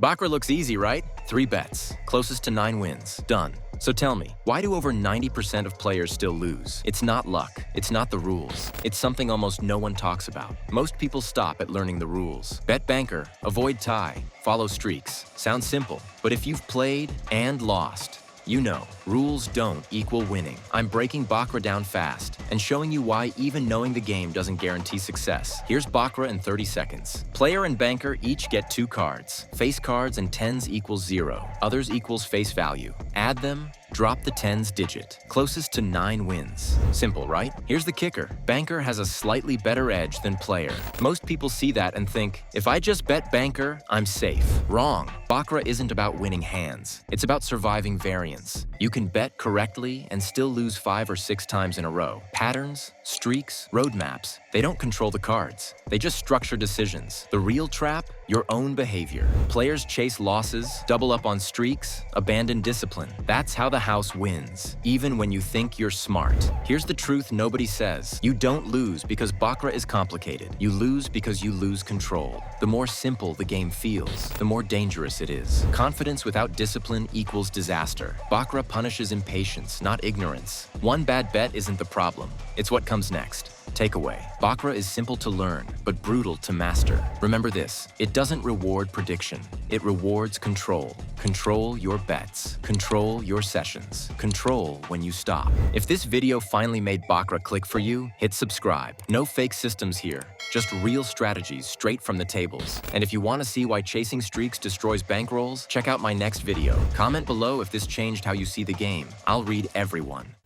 Baccarat looks easy, right? 3 bets, closest to 9 wins. Done. So tell me, why do over 90% of players still lose? It's not luck. It's not the rules. It's something almost no one talks about. Most people stop at learning the rules. Bet banker, avoid tie, follow streaks. Sounds simple, but if you've played and lost, you know, rules don't equal winning. I'm breaking Baccarat down fast and showing you why even knowing the game doesn't guarantee success. Here's Baccarat in 30 seconds. Player and banker each get 2 cards. Face cards and tens equals 0. Others equals face value. Add them, drop the tens digit. Closest to 9 wins. Simple, right? Here's the kicker. Banker has a slightly better edge than player. Most people see that and think, if I just bet banker, I'm safe. Wrong. Baccarat isn't about winning hands. It's about surviving variance. You can bet correctly and still lose 5 or 6 times in a row. Patterns, streaks, roadmaps, they don't control the cards. They just structure decisions. The real trap? Your own behavior. Players chase losses, double up on streaks, abandon discipline. That's how the house wins, even when you think you're smart. Here's the truth nobody says. You don't lose because Baccarat is complicated. You lose because you lose control. The more simple the game feels, the more dangerous it is. Confidence without discipline equals disaster. Baccarat punishes impatience, not ignorance. One bad bet isn't the problem. It's what comes next. Takeaway. Baccarat is simple to learn, but brutal to master. Remember this, it doesn't reward prediction. It rewards control. Control your bets. Control your sessions. Control when you stop. If this video finally made Baccarat click for you, hit subscribe. No fake systems here. Just real strategies straight from the tables. And if you want to see why chasing streaks destroys bankrolls, check out my next video. Comment below if this changed how you see the game. I'll read everyone.